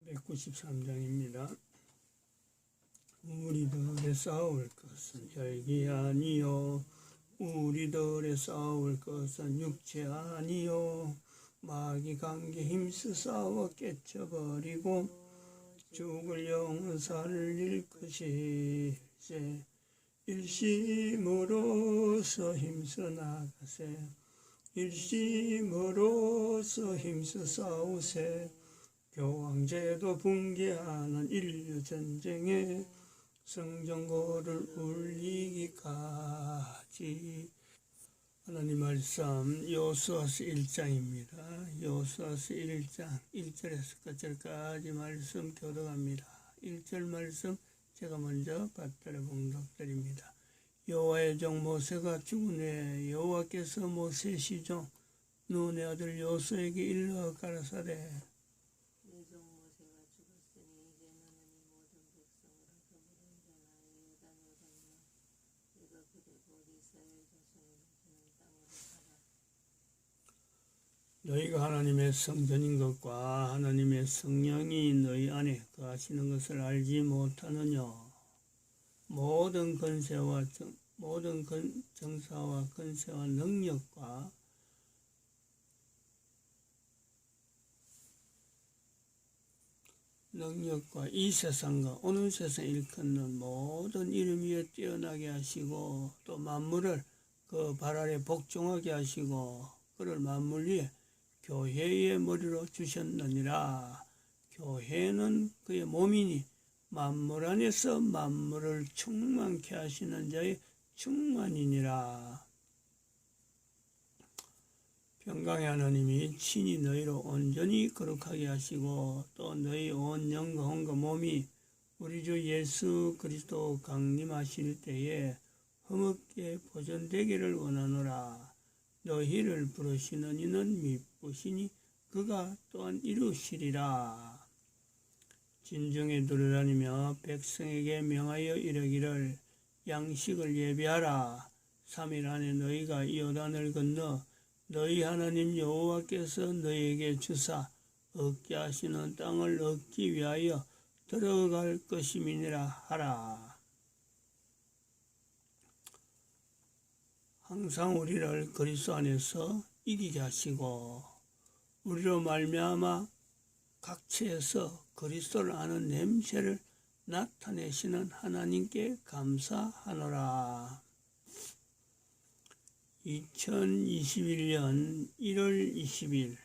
193장입니다. 우리들의 싸울 것은 혈기 아니요 우리들의 싸울 것은 육체 아니요 마귀 관계 힘써 싸워 깨쳐버리고 죽을 영은 살릴 것이세. 일심으로서 힘써 나가세. 일심으로서 힘써 싸우세. 교황제도 붕괴하는 인류 전쟁에 성전고를 울리기까지. 하나님 말씀 여호수아서 1장입니다. 여호수아서 1장 1절에서 끝절까지 말씀 교독합니다. 1절 말씀 제가 먼저 받들어 봉독드립니다. 여호와의 종 모세가 죽은 후에 여호와께서 모세 시종 눈의 아들 여호수아에게 일러 가라사대. 너희가 하나님의 성전인 것과 하나님의 성령이 너희 안에 거하시는 것을 알지 못하느냐. 모든 권세와 정사와 권세와 능력과 이 세상과 오는 세상 일컫는 모든 이름 위에 뛰어나게 하시고 또 만물을 그 발 아래 복종하게 하시고 그를 만물 위에 교회의 머리로 주셨느니라. 교회는 그의 몸이니 만물 안에서 만물을 충만케 하시는 자의 충만이니라. 평강의 하나님이 친히 너희로 온전히 거룩하게 하시고 또 너희 온 영과 혼과 몸이 우리 주 예수 그리스도 강림하실 때에 흠없게 보존되기를 원하노라. 너희를 부르시는 이는 미쁘시니 그가 또한 이루시리라. 진정에 두루다니며 백성에게 명하여 이르기를 양식을 예비하라. 3일 안에 너희가 요단을 건너 너희 하나님 여호와께서 너희에게 주사 얻게 하시는 땅을 얻기 위하여 들어갈 것임이니라 하라. 항상 우리를 그리스도 안에서 이기게 하시고 우리로 말미암아 각처에서 그리스도를 아는 냄새를 나타내시는 하나님께 감사하노라. 2021년 1월 20일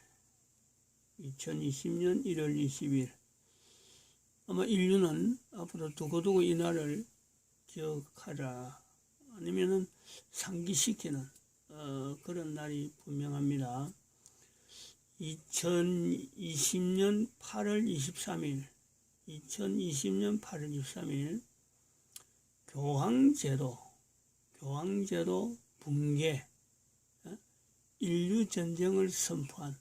2020년 1월 20일 아마 인류는 앞으로 두고두고 이 날을 기억하라 아니면은 상기시키는 그런 날이 분명합니다. 2020년 8월 23일 2020년 8월 23일 교황제도 붕괴 인류전쟁을 선포한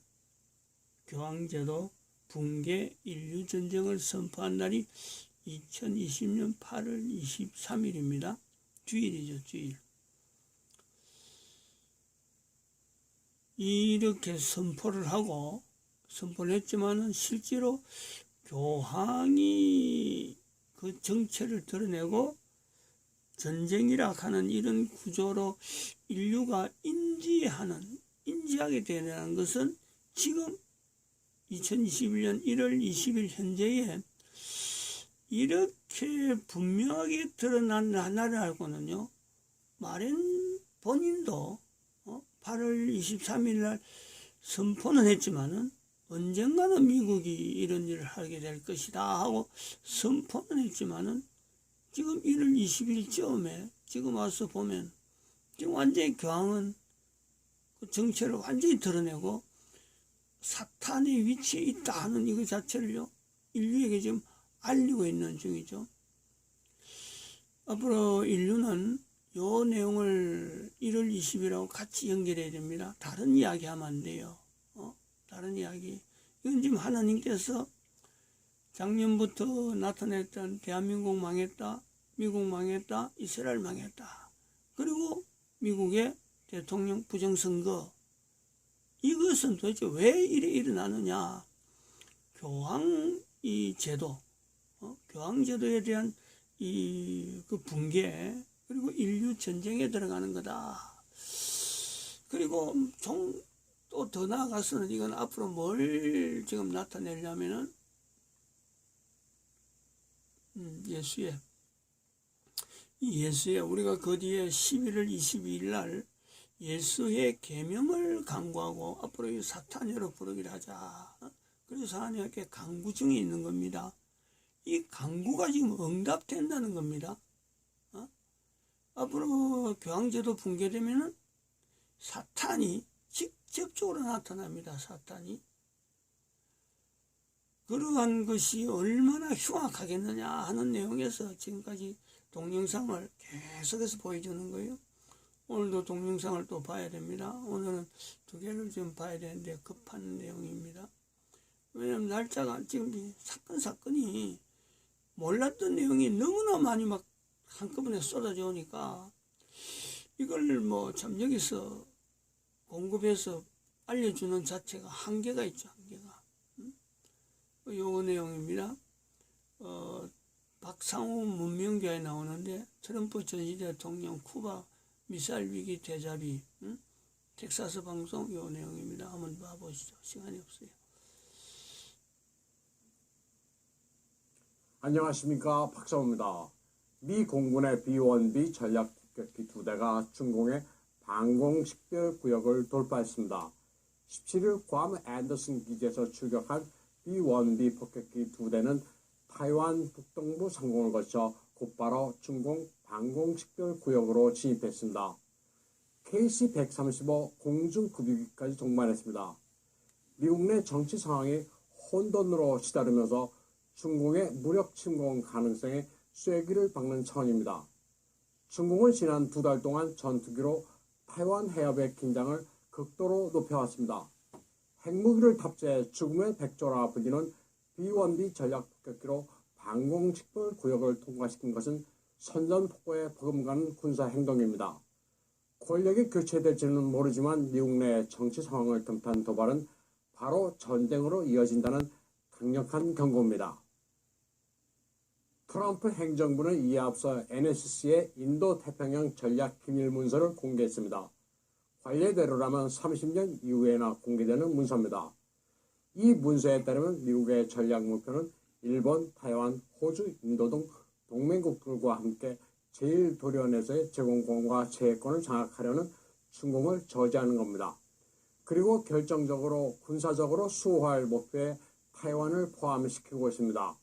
교황제도 붕괴 인류전쟁을 선포한 날이 2020년 8월 23일입니다. 주일이죠, 주일. 이렇게 선포를 했지만은 실제로 교황이 그 정체를 드러내고 전쟁이라 하는 이런 구조로 인류가 인지하게 되는 것은 지금 2021년 1월 20일 현재에 이렇게 분명하게 드러난 하나를 알고는요, 마렌 본인도 8월 23일 날 선포는 했지만은 언젠가는 미국이 이런 일을 하게 될 것이다 하고 선포는 했지만은 지금 1월 20일쯤에 지금 와서 보면 지금 완전히 교황은 그 정체를 완전히 드러내고 사탄의 위치에 있다 하는 이거 자체를요, 인류에게 지금 알리고 있는 중이죠. 앞으로 인류는 요 내용을 1월 20일하고 같이 연결해야 됩니다. 다른 이야기 하면 안 돼요. 다른 이야기. 이건 지금 하나님께서 작년부터 나타냈던 대한민국 망했다, 미국 망했다, 이스라엘 망했다. 그리고 미국의 대통령 부정선거. 이것은 도대체 왜 이래 일어나느냐. 교황 이 제도, 교황제도에 대한 그 붕괴, 그리고 인류 전쟁에 들어가는 거다. 그리고 또 더 나아가서는 이건 앞으로 뭘 지금 나타내려면은 예수의 우리가 그 뒤에 11월 22일 날 예수의 계명을 강구하고 앞으로 이 사탄이라 부르기를 하자. 그래서 하나님께 강구 중에 있는 겁니다. 이 강구가 지금 응답된다는 겁니다. 앞으로 교황제도 붕괴되면은 사탄이 직접적으로 나타납니다. 사탄이. 그러한 것이 얼마나 흉악하겠느냐 하는 내용에서 지금까지 동영상을 계속해서 보여주는 거예요. 오늘도 동영상을 또 봐야 됩니다. 오늘은 2개를 좀 봐야 되는데 급한 내용입니다. 왜냐면 날짜가 지금 사건이 몰랐던 내용이 너무나 많이 막 한꺼번에 쏟아져 오니까 이걸 참 여기서 공급해서 알려주는 자체가 한계가 있죠. 한계가. 요 내용입니다. 박상우 문명교에 나오는데 트럼프 전시 대통령 쿠바 미사일 위기 대자비, 텍사스 방송 요 내용입니다. 한번 봐보시죠. 시간이 없어요. 안녕하십니까, 박상우입니다. 미 공군의 B-1B 전략 폭격기 2대가 중공의 방공식별 구역을 돌파했습니다. 17일 괌 앤더슨 기지에서 출격한 B-1B 폭격기 2대는 타이완 북동부 상공을 거쳐 곧바로 중공 방공식별 구역으로 진입했습니다. KC-135 공중급유기까지 동반했습니다. 미국 내 정치 상황이 혼돈으로 시다르면서 중공의 무력 침공 가능성에 쐐기를 박는 차원입니다. 중공은 지난 2달 동안 전투기로 타이완 해협의 긴장을 극도로 높여왔습니다. 핵무기를 탑재해 죽음의 백조라 불리는 B-1B 전략 폭격기로 방공식별 구역을 통과시킨 것은 선전폭고에 버금가는 군사 행동입니다. 권력이 교체될지는 모르지만 미국 내 정치 상황을 틈탄 도발은 바로 전쟁으로 이어진다는 강력한 경고입니다. 트럼프 행정부는 이에 앞서 NSC의 인도태평양 전략 비밀문서를 공개했습니다. 관례대로라면 30년 이후에나 공개되는 문서입니다. 이 문서에 따르면 미국의 전략 목표는 일본, 타이완, 호주, 인도 등 동맹국들과 함께 제1도련에서의 제공권과 제해권을 장악하려는 중공을 저지하는 겁니다. 그리고 결정적으로 군사적으로 수호할 목표에 타이완을 포함시키고 있습니다.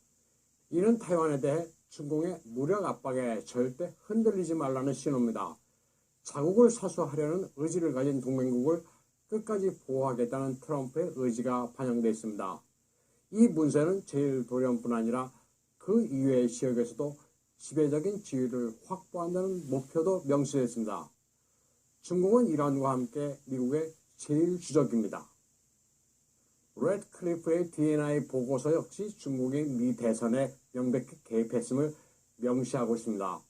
이는 타이완에 대해 중공의 무력 압박에 절대 흔들리지 말라는 신호입니다. 자국을 사수하려는 의지를 가진 동맹국을 끝까지 보호하겠다는 트럼프의 의지가 반영되어 있습니다. 이 문서는 제1도련뿐 아니라 그 이외의 지역에서도 지배적인 지위를 확보한다는 목표도 명시했습니다. 중공은 이란과 함께 미국의 제1주적입니다. 레드클리프의 D&I 보고서 역시 중국이 미 대선에 명백히 개입했음을 명시하고 있습니다.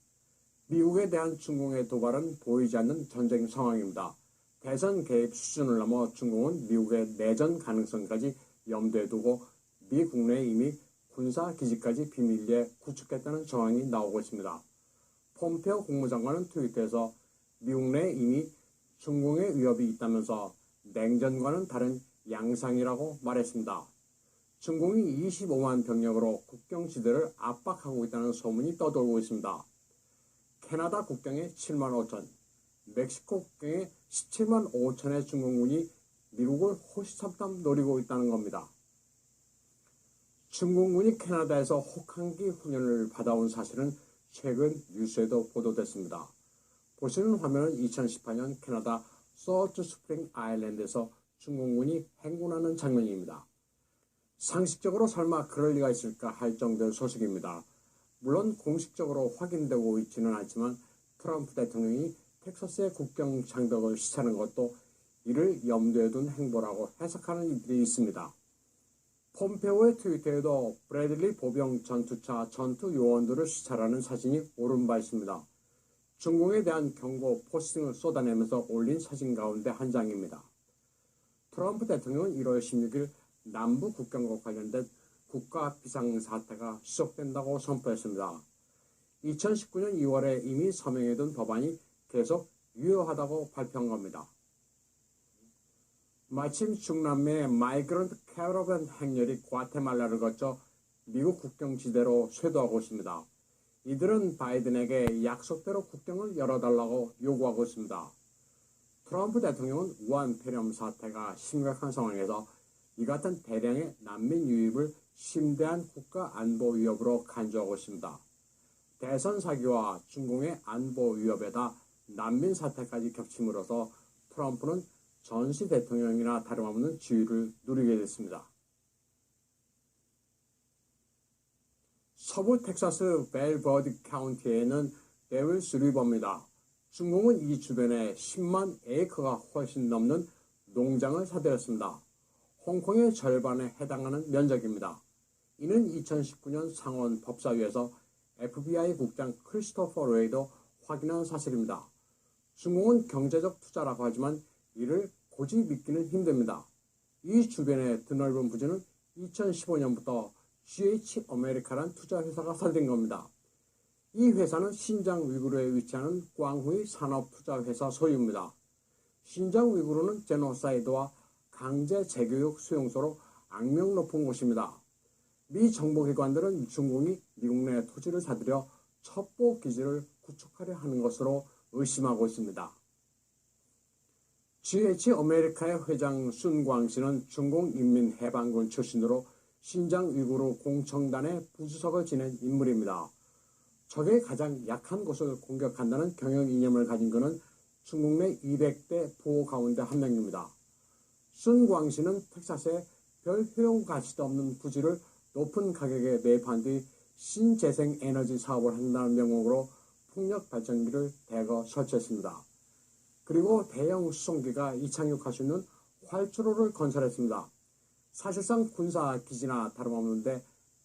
미국에 대한 중공의 도발은 보이지 않는 전쟁 상황입니다. 대선 개입 수준을 넘어 중공은 미국의 내전 가능성까지 염두에 두고 미 국내에 이미 군사기지까지 비밀리에 구축했다는 정황이 나오고 있습니다. 폼페오 국무장관은 트위터에서 미국 내에 이미 중공의 위협이 있다면서 냉전과는 다른 양상이라고 말했습니다. 중공이 25만 병력으로 국경지대를 압박하고 있다는 소문이 떠돌고 있습니다. 캐나다 국경에 7만 5천, 멕시코 국경에 17만 5천의 중공군이 미국을 호시탐탐 노리고 있다는 겁니다. 중공군이 캐나다에서 혹한기 훈련을 받아온 사실은 최근 뉴스에도 보도됐습니다. 보시는 화면은 2018년 캐나다 소트 스프링 아일랜드에서 중공군이 행군하는 장면입니다. 상식적으로 설마 그럴 리가 있을까 할 정도의 소식입니다. 물론 공식적으로 확인되고 있지는 않지만 트럼프 대통령이 텍사스의 국경 장벽을 시차는 것도 이를 염두에 둔 행보라고 해석하는 이들이 있습니다. 폼페오의 트위터에도 브래들리 보병 전투차 전투 요원들을 시찰하는 사진이 오른 바 있습니다. 중공에 대한 경고 포스팅을 쏟아내면서 올린 사진 가운데 한 장입니다. 트럼프 대통령은 1월 16일 남부 국경과 관련된 국가 비상사태가 지속된다고 선포했습니다. 2019년 2월에 이미 서명해둔 법안이 계속 유효하다고 발표한 겁니다. 마침 중남미의 마이그런트 캐러밴 행렬이 과테말라를 거쳐 미국 국경지대로 쇄도하고 있습니다. 이들은 바이든에게 약속대로 국경을 열어달라고 요구하고 있습니다. 트럼프 대통령은 우한 폐렴 사태가 심각한 상황에서 이 같은 대량의 난민 유입을 심대한 국가 안보 위협으로 간주하고 있습니다. 대선 사기와 중공의 안보 위협에다 난민 사태까지 겹침으로써 트럼프는 전시 대통령이나 다름없는 지위를 누리게 됐습니다. 서부 텍사스 벨버드 카운티에는 데빌스 리버입니다. 중공은 이 주변에 10만 에이커가 훨씬 넘는 농장을 사들였습니다. 홍콩의 절반에 해당하는 면적입니다. 이는 2019년 상원 법사위에서 FBI 국장 크리스토퍼 레이도 확인한 사실입니다. 중공은 경제적 투자라고 하지만 이를 고지 믿기는 힘듭니다. 이 주변의 드넓은 부지는 2015년부터 GH 아메리카라는 투자회사가 살된 겁니다. 이 회사는 신장 위구르에 위치하는 광후의 산업투자회사 소유입니다. 신장 위구르는 제노사이드와 강제 재교육 수용소로 악명 높은 곳입니다. 미 정보기관들은 중공이 미국 내 토지를 사들여 첩보 기지를 구축하려 하는 것으로 의심하고 있습니다. GH 아메리카의 회장 순광씨는 중공인민해방군 출신으로 신장 위구르 공청단의 부주석을 지낸 인물입니다. 적의 가장 약한 곳을 공격한다는 경영 이념을 가진 그는 중국 내 200대 부호 가운데 한 명입니다. 순광씨는 텍사스에 별 효용 가치도 없는 부지를 높은 가격에 매입한 뒤 신재생 에너지 사업을 한다는 명목으로 풍력 발전기를 대거 설치했습니다. 그리고 대형 수송기가 이착륙할 수 있는 활주로를 건설했습니다. 사실상 군사 기지나 다름없는데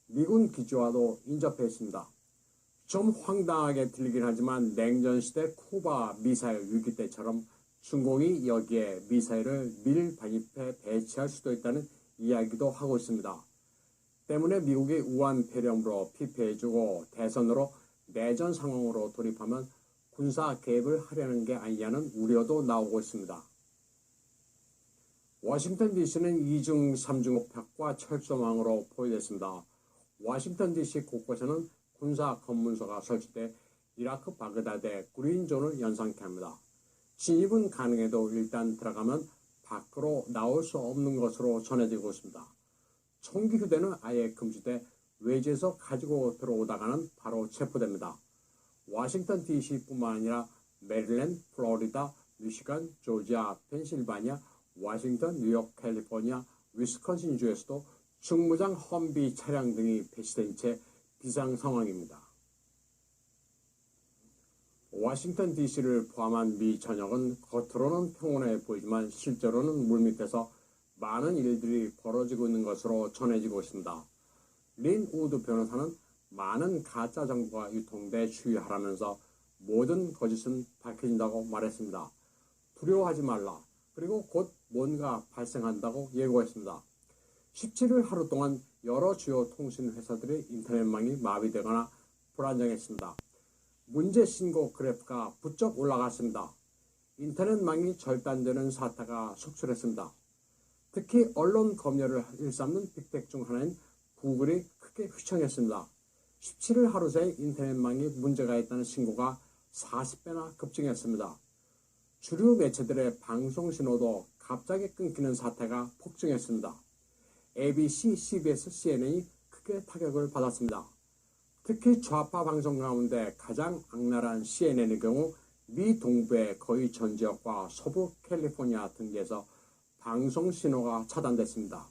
미군 기지와도 인접해 있습니다. 좀 황당하게 들리긴 하지만 냉전시대 쿠바 미사일 위기 때처럼 중공이 여기에 미사일을 밀반입해 배치할 수도 있다는 이야기도 하고 있습니다. 때문에 미국이 우한 폐렴으로 피폐해주고 대선으로 내전 상황으로 돌입하면 군사 개입을 하려는 게 아니냐는 우려도 나오고 있습니다. 워싱턴 DC는 2중, 3중 옥탑과 철조망으로 포위됐습니다. 워싱턴 DC 곳곳에는 군사 검문소가 설치돼 이라크 바그다드의 그린존을 연상케 합니다. 진입은 가능해도 일단 들어가면 밖으로 나올 수 없는 것으로 전해지고 있습니다. 총기 휴대는 아예 금지돼 외지에서 가지고 들어오다가는 바로 체포됩니다. 워싱턴 DC뿐만 아니라 메릴랜드, 플로리다, 미시간, 조지아, 펜실바니아, 워싱턴, 뉴욕, 캘리포니아, 위스콘신주에서도 중무장 험비 차량 등이 배치된 채 비상 상황입니다. 워싱턴 DC를 포함한 미 전역은 겉으로는 평온해 보이지만 실제로는 물밑에서 많은 일들이 벌어지고 있는 것으로 전해지고 있습니다. 린 우드 변호사는 많은 가짜 정보가 유통돼 주의하라면서 모든 거짓은 밝혀진다고 말했습니다. 두려워하지 말라. 그리고 곧 뭔가 발생한다고 예고했습니다. 17일 하루 동안 여러 주요 통신 회사들의 인터넷망이 마비되거나 불안정했습니다. 문제 신고 그래프가 부쩍 올라갔습니다. 인터넷망이 절단되는 사태가 속출했습니다. 특히 언론 검열을 일삼는 빅텍 중 하나인 구글이 크게 휘청했습니다. 17일 하루 새 인터넷망이 문제가 있다는 신고가 40배나 급증했습니다. 주류 매체들의 방송 신호도 갑자기 끊기는 사태가 폭증했습니다. ABC, CBS, CNN이 크게 타격을 받았습니다. 특히 좌파 방송 가운데 가장 악랄한 CNN의 경우 미 동부의 거의 전 지역과 서부 캘리포니아 등지에서 방송 신호가 차단됐습니다.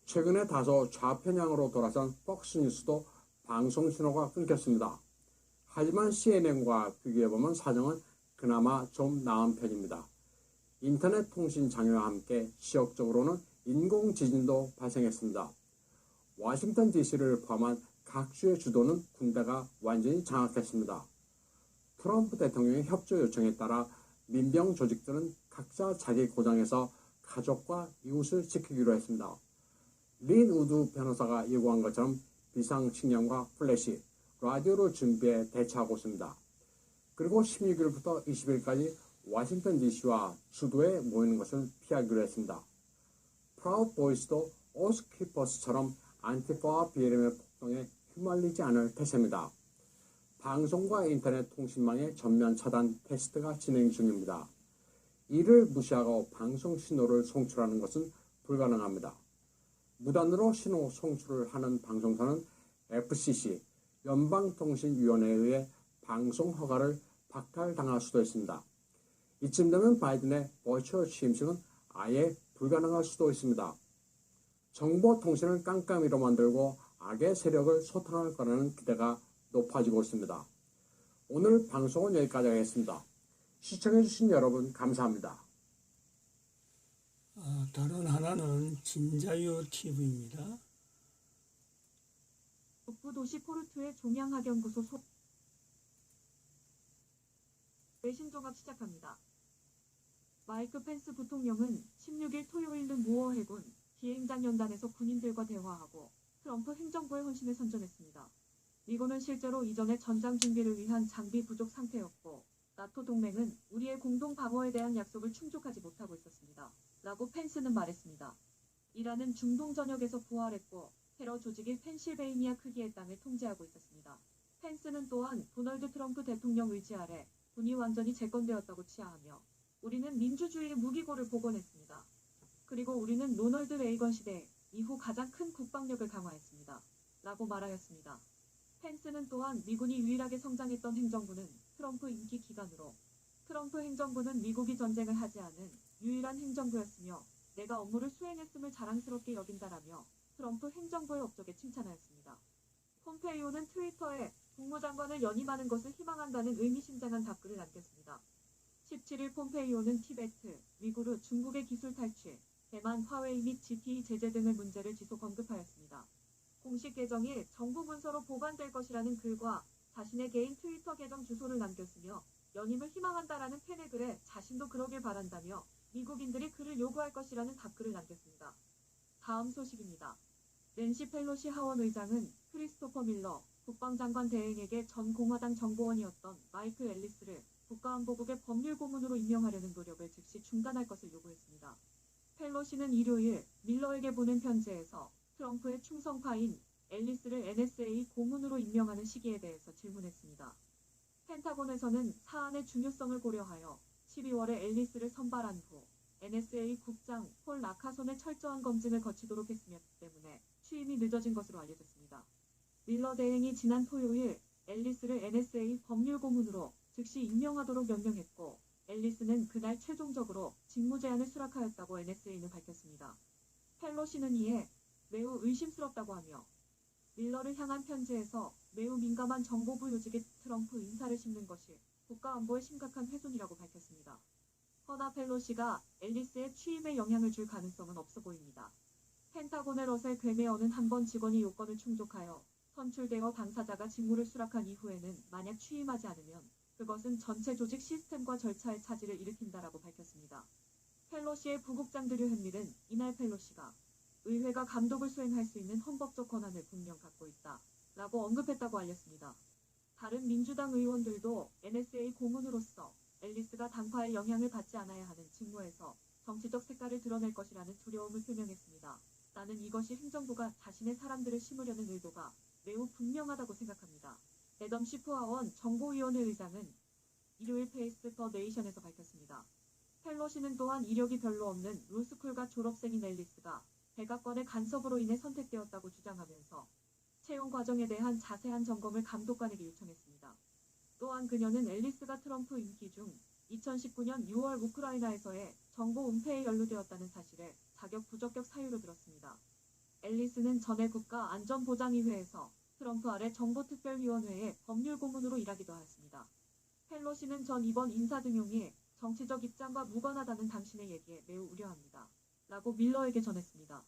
최근에 다소 좌편향으로 돌아선 폭스뉴스도 방송 신호가 끊겼습니다. 하지만 CNN과 비교해보면 사정은 그나마 좀 나은 편입니다. 인터넷 통신 장애와 함께 지역적으로는 인공지진도 발생했습니다. 워싱턴 DC를 포함한 각 주의 주도는 군대가 완전히 장악했습니다. 트럼프 대통령의 협조 요청에 따라 민병 조직들은 각자 자기 고장에서 가족과 이웃을 지키기로 했습니다. 린 우드 변호사가 예고한 것처럼 비상식량과 플래시, 라디오를 준비해 대처하고 있습니다. 그리고 16일부터 20일까지 워싱턴 DC와 수도에 모이는 것을 피하기로 했습니다. 프라우드 보이스도 오스키퍼스처럼 안티파와 BLM의 폭동에 휘말리지 않을 태세입니다. 방송과 인터넷 통신망의 전면 차단 테스트가 진행 중입니다. 이를 무시하고 방송 신호를 송출하는 것은 불가능합니다. 무단으로 신호 송출을 하는 방송사는 FCC, 연방통신위원회에 의해 방송 허가를 박탈당할 수도 있습니다. 이쯤 되면 바이든의 버추얼 취임식은 아예 불가능할 수도 있습니다. 정보통신을 깜깜이로 만들고 악의 세력을 소탕할 거라는 기대가 높아지고 있습니다. 오늘 방송은 여기까지 하겠습니다. 시청해주신 여러분 감사합니다. 다른 하나는 진자유 TV입니다. 북부도시 포르투의 종양학연구소 외신종합 시작합니다. 마이크 펜스 부통령은 16일 토요일은 모어 해군 비행장연단에서 군인들과 대화하고 트럼프 행정부의 헌신을 선전했습니다. 미군은 실제로 이전에 전장 준비를 위한 장비 부족 상태였고 나토 동맹은 우리의 공동 방어에 대한 약속을 충족하지 못하고 있었습니다. 라고 펜스는 말했습니다. 이란은 중동 전역에서 부활했고 테러 조직인 펜실베이니아 크기의 땅을 통제하고 있었습니다. 펜스는 또한 도널드 트럼프 대통령 의지 아래 군이 완전히 재건되었다고 치하하며 우리는 민주주의의 무기고를 복원했습니다. 그리고 우리는 로널드 레이건 시대 이후 가장 큰 국방력을 강화했습니다. 라고 말하였습니다. 펜스는 또한 미군이 유일하게 성장했던 행정부는 트럼프 임기 기간으로 트럼프 행정부는 미국이 전쟁을 하지 않은 유일한 행정부였으며 내가 업무를 수행했음을 자랑스럽게 여긴다라며 트럼프 행정부의 업적에 칭찬하였습니다. 폼페이오는 트위터에 국무장관을 연임하는 것을 희망한다는 의미심장한 답글을 남겼습니다. 17일 폼페이오는 티베트, 위구르, 중국의 기술 탈취, 대만, 화웨이 및 GTE 제재 등의 문제를 지속 언급하였습니다. 공식 계정이 정부 문서로 보관될 것이라는 글과 자신의 개인 트위터 계정 주소를 남겼으며 연임을 희망한다라는 팬의 글에 자신도 그러길 바란다며 미국인들이 그를 요구할 것이라는 답글을 남겼습니다. 다음 소식입니다. 낸시 펠로시 하원 의장은 크리스토퍼 밀러 국방장관 대행에게 전 공화당 정보원이었던 마이크 앨리스를 국가안보국의 법률고문으로 임명하려는 노력을 즉시 중단할 것을 요구했습니다. 펠로시는 일요일 밀러에게 보낸 편지에서 트럼프의 충성파인 앨리스를 NSA 고문으로 임명하는 시기에 대해서 질문했습니다. 펜타곤에서는 사안의 중요성을 고려하여 12월에 앨리스를 선발한 후 NSA 국장 폴 라카손의 철저한 검증을 거치도록 했으며 때문에 취임이 늦어진 것으로 알려졌습니다. 밀러 대행이 지난 토요일 앨리스를 NSA 법률고문으로 즉시 임명하도록 명령했고 앨리스는 그날 최종적으로 직무 제안을 수락하였다고 NSA는 밝혔습니다. 펠로시는 이에 매우 의심스럽다고 하며 밀러를 향한 편지에서 매우 민감한 정보부 요직에 트럼프 인사를 싣는 것이 국가안보에 심각한 훼손이라고 밝혔습니다. 허나 펠로시가 앨리스의 취임에 영향을 줄 가능성은 없어 보입니다. 펜타곤의 러셀 괴메어는 한 번 직원이 요건을 충족하여 선출되어 당사자가 직무를 수락한 이후에는 만약 취임하지 않으면 그것은 전체 조직 시스템과 절차에 차질을 일으킨다라고 밝혔습니다. 펠로시의 부국장 드류 헨밀은 이날 펠로시가 의회가 감독을 수행할 수 있는 헌법적 권한을 분명 갖고 있다 라고 언급했다고 알렸습니다. 다른 민주당 의원들도 NSA 고문으로서 앨리스가 당파의 영향을 받지 않아야 하는 직무에서 정치적 색깔을 드러낼 것이라는 두려움을 표명했습니다. 나는 이것이 행정부가 자신의 사람들을 심으려는 의도가 매우 분명하다고 생각합니다. 애덤 시프 하원 정보위원회 의장은 일요일 페이스 더 네이션에서 밝혔습니다. 펠로시는 또한 이력이 별로 없는 로스쿨과 졸업생인 앨리스가 백악관의 간섭으로 인해 선택되었다고 주장하면서 채용 과정에 대한 자세한 점검을 감독관에게 요청했습니다. 또한 그녀는 앨리스가 트럼프 임기 중 2019년 6월 우크라이나에서의 정보 은폐에 연루되었다는 사실에 자격 부적격 사유로 들었습니다. 앨리스는 전에 국가안전보장위회에서 트럼프 아래 정보특별위원회의 법률고문으로 일하기도 하였습니다. 펠로시는 전 이번 인사등용이 정치적 입장과 무관하다는 당신의 얘기에 매우 우려합니다. 라고 밀러에게 전했습니다.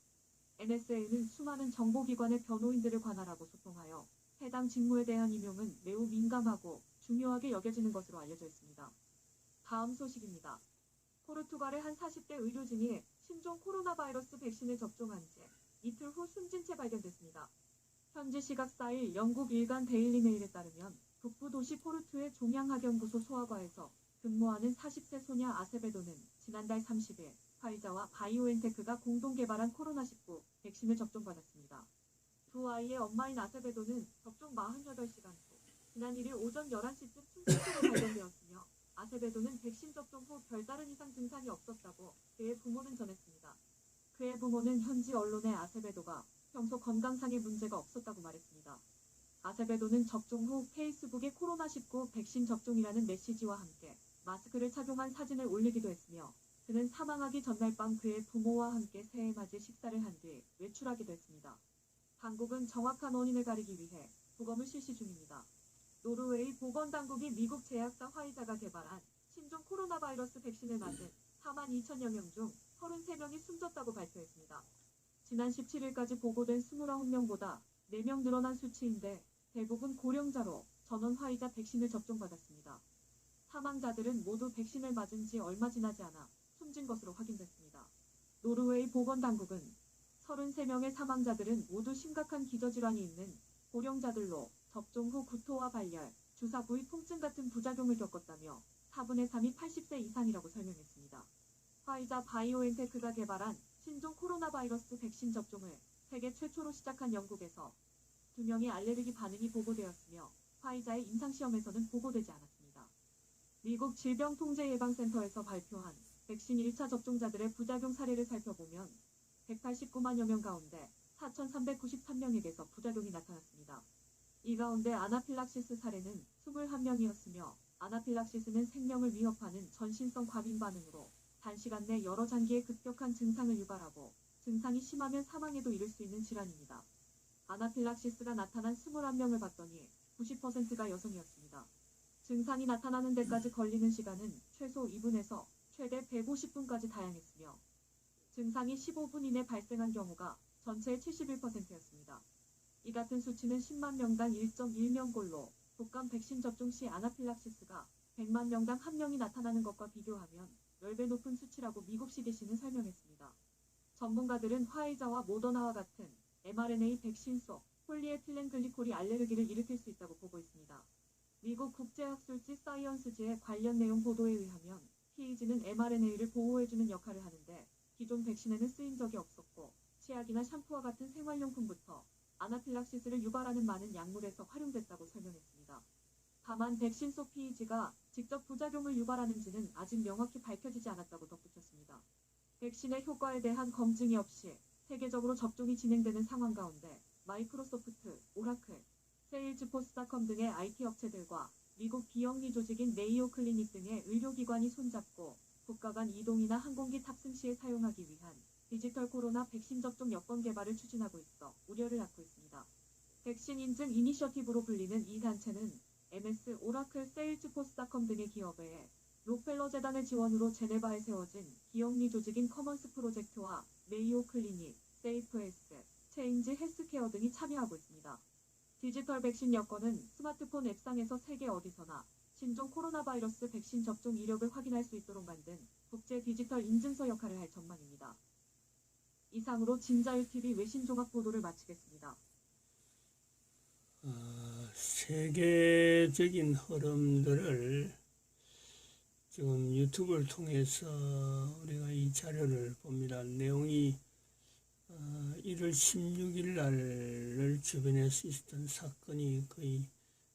NSA는 수많은 정보기관의 변호인들을 관할하고 소통하여 해당 직무에 대한 임용은 매우 민감하고 중요하게 여겨지는 것으로 알려져 있습니다. 다음 소식입니다. 포르투갈의 한 40대 의료진이 신종 코로나 바이러스 백신을 접종한 지 이틀 후 숨진 채 발견됐습니다. 현지 시각 4일 영국 일간 데일리 메일에 따르면 북부 도시 포르투의 종양학연구소 소아과에서 근무하는 40세 소녀 아세베도는 지난달 30일 화이자와 바이오엔테크가 공동 개발한 코로나19 백신을 접종받았습니다. 두 아이의 엄마인 아세베도는 접종 48시간 후 지난 1일 오전 11시쯤 숨진 채로 발견되었으며 아세베도는 백신 접종 후 별다른 이상 증상이 없었다고 그의 부모는 전했습니다. 그의 부모는 현지 언론에 아세베도가 평소 건강상의 문제가 없었다고 말했습니다. 아세베도는 접종 후 페이스북에 코로나19 백신 접종이라는 메시지와 함께 마스크를 착용한 사진을 올리기도 했으며 그는 사망하기 전날 밤 그의 부모와 함께 새해 맞이 식사를 한 뒤 외출하기도 했습니다. 당국은 정확한 원인을 가리기 위해 부검을 실시 중입니다. 노르웨이 보건당국이 미국 제약사 화이자가 개발한 신종 코로나 바이러스 백신을 맞은 4만 2천여 명 중 33명이 숨졌다고 발표했습니다. 지난 17일까지 보고된 29명보다 4명 늘어난 수치인데 대부분 고령자로 전원 화이자 백신을 접종받았습니다. 사망자들은 모두 백신을 맞은 지 얼마 지나지 않아 숨진 것으로 확인됐습니다. 노르웨이 보건당국은 33명의 사망자들은 모두 심각한 기저질환이 있는 고령자들로 접종 후 구토와 발열, 주사 부위 통증 같은 부작용을 겪었다며 4분의 3이 80세 이상이라고 설명했습니다. 화이자 바이오엔테크가 개발한 신종 코로나 바이러스 백신 접종을 세계 최초로 시작한 영국에서 2명의 알레르기 반응이 보고되었으며 화이자의 임상시험에서는 보고되지 않았습니다. 미국 질병통제예방센터에서 발표한 백신 1차 접종자들의 부작용 사례를 살펴보면 189만여 명 가운데 4,393명에게서 부작용이 나타났습니다. 이 가운데 아나필락시스 사례는 21명이었으며 아나필락시스는 생명을 위협하는 전신성 과민 반응으로 단시간 내 여러 장기의 급격한 증상을 유발하고 증상이 심하면 사망에도 이를 수 있는 질환입니다. 아나필락시스가 나타난 21명을 봤더니 90%가 여성이었습니다. 증상이 나타나는 데까지 걸리는 시간은 최소 2분에서 최대 150분까지 다양했으며 증상이 15분 이내 발생한 경우가 전체의 71%였습니다. 이 같은 수치는 10만 명당 1.1명꼴로 독감 백신 접종 시 아나필락시스가 100만 명당 1명이 나타나는 것과 비교하면 10배 높은 수치라고 미국 CDC는 설명했습니다. 전문가들은 화이자와 모더나와 같은 mRNA 백신 속 폴리에틸렌 글리콜이 알레르기를 일으킬 수 있다고 보고 있습니다. 미국 국제학술지 사이언스지의 관련 내용 보도에 의하면 피의지는 mRNA를 보호해주는 역할을 하는데 기존 백신에는 쓰인 적이 없었고 치약이나 샴푸와 같은 생활용품부터 아나필락시스를 유발하는 많은 약물에서 활용됐다고 설명했습니다. 다만 백신 속 피의지가 직접 부작용을 유발하는지는 아직 명확히 밝혀지지 않았다고 덧붙였습니다. 백신의 효과에 대한 검증이 없이 세계적으로 접종이 진행되는 상황 가운데 마이크로소프트, 오라클, 세일즈포스닷컴 등의 IT 업체들과 미국 비영리 조직인 메이오 클리닉 등의 의료기관이 손잡고 국가 간 이동이나 항공기 탑승 시에 사용하기 위한 디지털 코로나 백신 접종 여건 개발을 추진하고 있어 우려를 낳고 있습니다. 백신 인증 이니셔티브로 불리는 이 단체는 MS, 오라클, 세일즈포스닷컴 등의 기업 외에 록펠러 재단의 지원으로 제네바에 세워진 비영리 조직인 커먼스 프로젝트와 메이오 클리닉, 세이프헬스, 체인지 헬스케어 등이 참여하고 있습니다. 디지털 백신 여건은 스마트폰 앱상에서 세계 어디서나 신종 코로나 바이러스 백신 접종 이력을 확인할 수 있도록 만든 국제 디지털 인증서 역할을 할 전망입니다. 이상으로 진자유TV 외신종합 보도를 마치겠습니다. 세계적인 흐름들을 지금 유튜브를 통해서 우리가 이 자료를 봅니다. 내용이 1월 16일 날을 주변에서 있었던 사건이 거의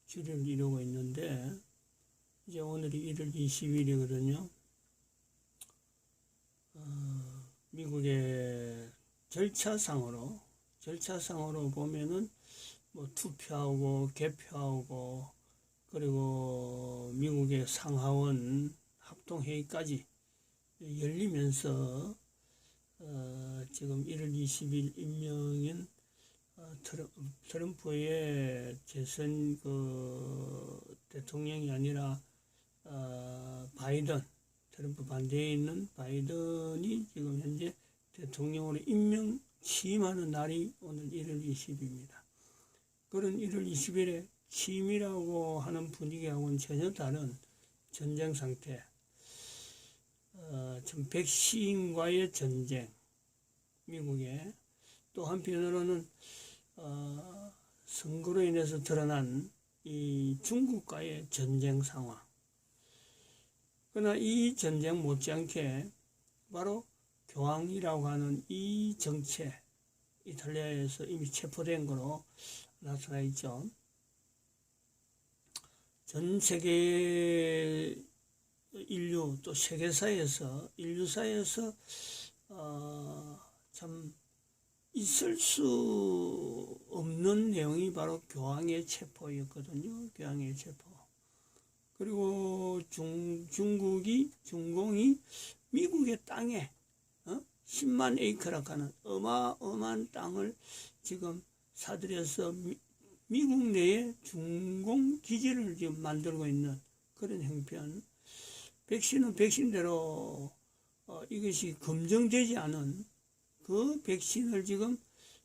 주류를 이루고 있는데 이제 오늘이 1월 20일이거든요. 미국의 절차상으로 보면은 뭐 투표하고 개표하고 그리고 미국의 상하원 합동회의까지 열리면서 지금 1월 20일 임명인 트럼프의 재선 대통령이 아니라 바이든, 트럼프 반대에 있는 바이든이 지금 현재 대통령으로 임명 취임하는 날이 오늘 1월 20일입니다. 그런 1월 20일에 취임이라고 하는 분위기하고는 전혀 다른 전쟁 상태, 전 백신과의 전쟁, 미국에 또 한편으로는 선거로 인해서 드러난 이 중국과의 전쟁 상황. 그러나 이 전쟁 못지않게 바로 교황이라고 하는 이 정체, 이탈리아에서 이미 체포된 거로 나타나 있죠. 전 세계 인류 또 세계사에서 인류사에서 참 있을 수 없는 내용이 바로 교황의 체포였거든요. 교황의 체포. 그리고 중공이 미국의 땅에 10만 에이커라고 하는 어마어마한 땅을 지금 사들여서 미국 내에 중공 기지를 지금 만들고 있는 그런 형편. 백신은 백신대로 이것이 검증되지 않은 그 백신을 지금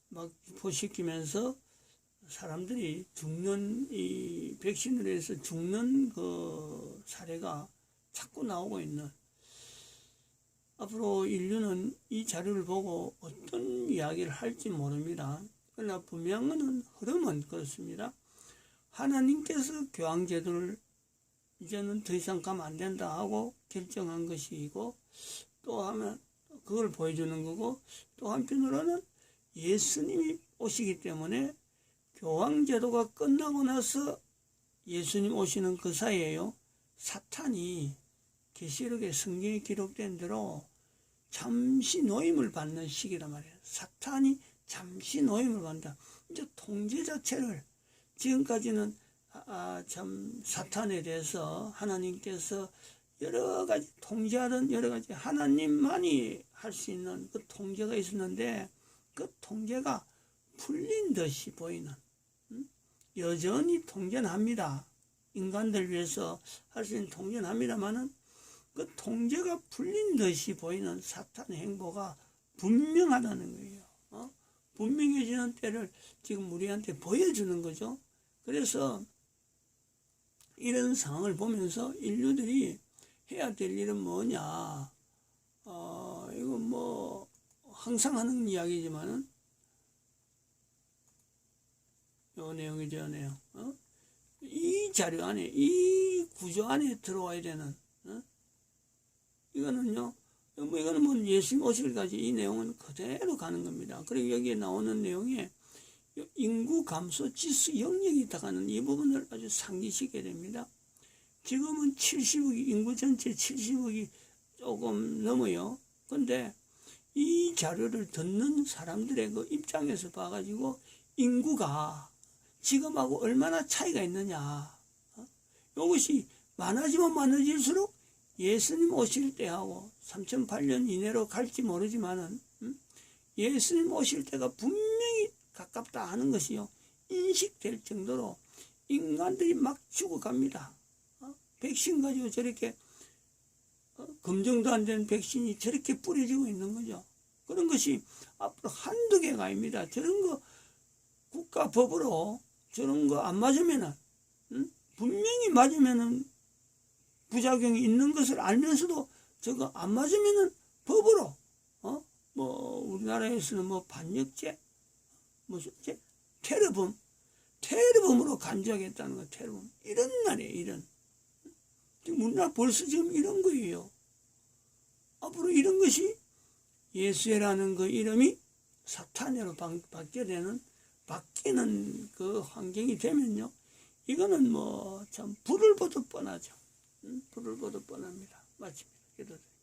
막 포시키면서 사람들이 죽는, 이 백신으로 해서 죽는 그 사례가 자꾸 나오고 있는. 앞으로 인류는 이 자료를 보고 어떤 이야기를 할지 모릅니다. 그러나 분명한 흐름은 그렇습니다. 하나님께서 교황제도를 이제는 더 이상 가면 안 된다 하고 결정한 것이고, 또 하면 그걸 보여주는 거고, 또 한편으로는 예수님이 오시기 때문에 교황제도가 끝나고 나서 예수님 오시는 그 사이에요, 사탄이 계시록의 성경에 기록된 대로 잠시 노임을 받는 시기란 말이에요. 사탄이 잠시 노임을 받는다. 이제 통제 자체를, 지금까지는 참 사탄에 대해서 하나님께서 여러 가지 통제하던 여러 가지 하나님만이 할 수 있는 그 통제가 있었는데, 그 통제가 풀린 듯이 보이는, 여전히 통제는 합니다. 인간들 위해서 할 수 있는 통제는 합니다만은 그 통제가 풀린 듯이 보이는 사탄의 행보가 분명하다는 거예요. 분명해지는 때를 지금 우리한테 보여주는 거죠. 그래서 이런 상황을 보면서 인류들이 해야 될 일은 뭐냐. 이거 뭐 항상 하는 이야기지만은 요 내용이죠, 요 내용. 이 자료 안에, 이 구조 안에 들어와야 되는, 이거는요, 이거는 뭐 예수님 오실까지 이 내용은 그대로 가는 겁니다. 그리고 여기에 나오는 내용에 인구 감소 지수 영역이 있다가는 이 부분을 아주 상기시켜야 됩니다. 지금은 70억이, 인구 전체 70억이 조금 넘어요. 근데 이 자료를 듣는 사람들의 그 입장에서 봐가지고 인구가 지금하고 얼마나 차이가 있느냐. 이것이 많아지면 많아질수록 예수님 오실 때하고 3008년 이내로 갈지 모르지만은 예수님 오실 때가 분명히 가깝다 하는 것이요, 인식될 정도로 인간들이 막 죽어갑니다. 백신 가지고 저렇게 검증도 안 된 백신이 저렇게 뿌려지고 있는 거죠. 그런 것이 앞으로 한두 개가 아닙니다. 저런 거 국가법으로 저런 거 안 맞으면은, 분명히 맞으면은 부작용이 있는 것을 알면서도 저거 안 맞으면은 법으로, 뭐 우리나라에서는 뭐 반역죄, 무슨 죄, 테러범으로 간주하겠다는 거, 테러범. 이런 날이에요, 이런. 지금 우리나라 벌써 지금 이런 거예요. 앞으로 이런 것이 예수라는 그 이름이 사탄으로 바뀌는 그 환경이 되면요, 이거는 뭐 참 불을 보듯 뻔하죠. 불을 보듯 뻔합니다. 마칩니다. 기도드립니다.